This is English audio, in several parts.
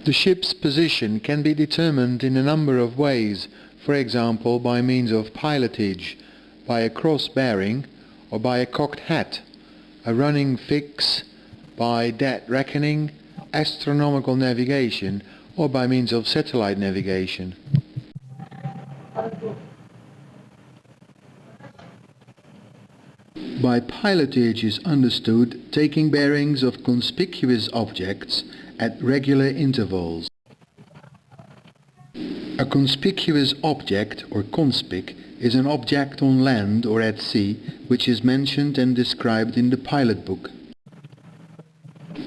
The ship's position can be determined in a number of ways, for example by means of pilotage, by a cross bearing or by a cocked hat, a running fix, by dead reckoning, astronomical navigation or by means of satellite navigation. By pilotage is understood taking bearings of conspicuous objects at regular intervals. A conspicuous object, or conspic, is an object on land or at sea which is mentioned and described in the pilot book.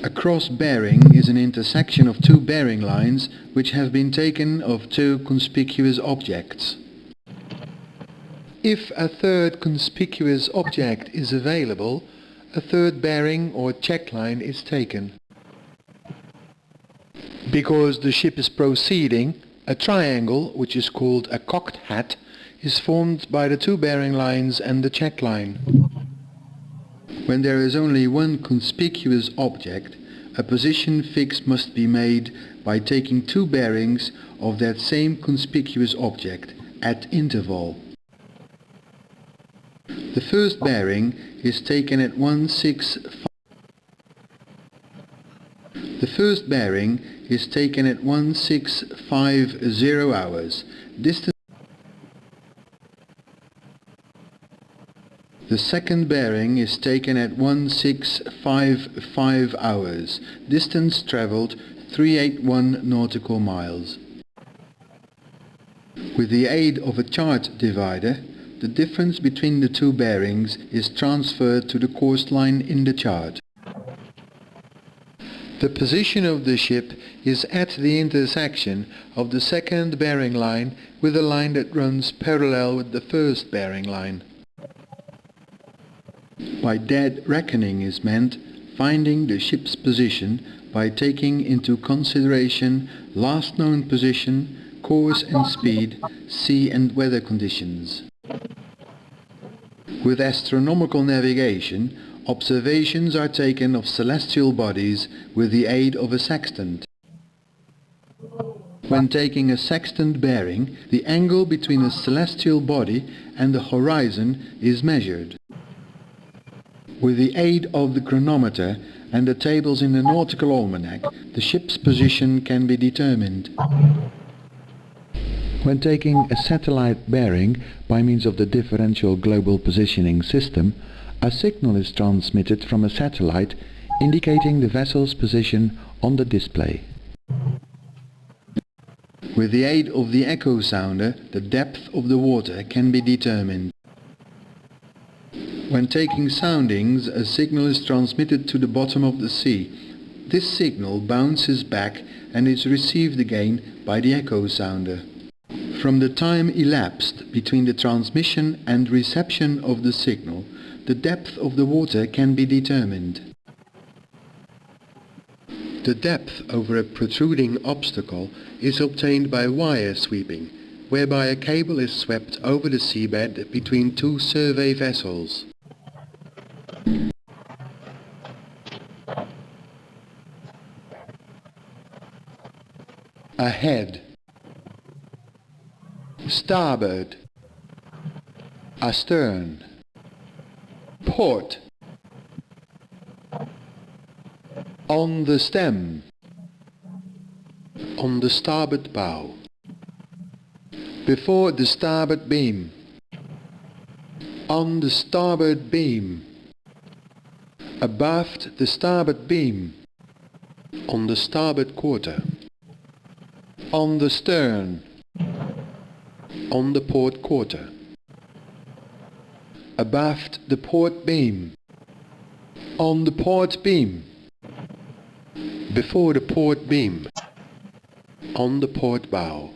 A cross bearing is an intersection of two bearing lines which have been taken of two conspicuous objects. If a third conspicuous object is available, a third bearing or check line is taken. Because the ship is proceeding, a triangle, which is called a cocked hat, is formed by the two bearing lines and the check line. When there is only one conspicuous object, a position fix must be made by taking two bearings of that same conspicuous object at interval. The first bearing is taken at 165. The first bearing is taken at 1650 hours. Distance. The second bearing is taken at 1655 hours. Distance travelled 381 nautical miles. With the aid of a chart divider, the difference between the two bearings is transferred to the course line in the chart. The position of the ship is at the intersection of the second bearing line with a line that runs parallel with the first bearing line. By dead reckoning is meant finding the ship's position by taking into consideration last known position, course and speed, sea and weather conditions. With astronomical navigation, observations are taken of celestial bodies with the aid of a sextant. When taking a sextant bearing, the angle between a celestial body and the horizon is measured. With the aid of the chronometer and the tables in the Nautical almanac, the ship's position can be determined. When taking a satellite bearing by means of the differential global positioning system, a signal is transmitted from a satellite indicating the vessel's position on the display. With the aid of the echo sounder, the depth of the water can be determined. When taking soundings, a signal is transmitted to the bottom of the sea. This signal bounces back and is received again by the echo sounder. From the time elapsed between the transmission and reception of the signal, the depth of the water can be determined. The depth over a protruding obstacle is obtained by wire sweeping, whereby a cable is swept over the seabed between two survey vessels. Ahead, starboard, astern, port, on the stem, on the starboard bow, before the starboard beam, on the starboard beam, abaft the starboard beam, on the starboard quarter, on the stern, on the port quarter, abaft the port beam, on the port beam, before the port beam, on the port bow.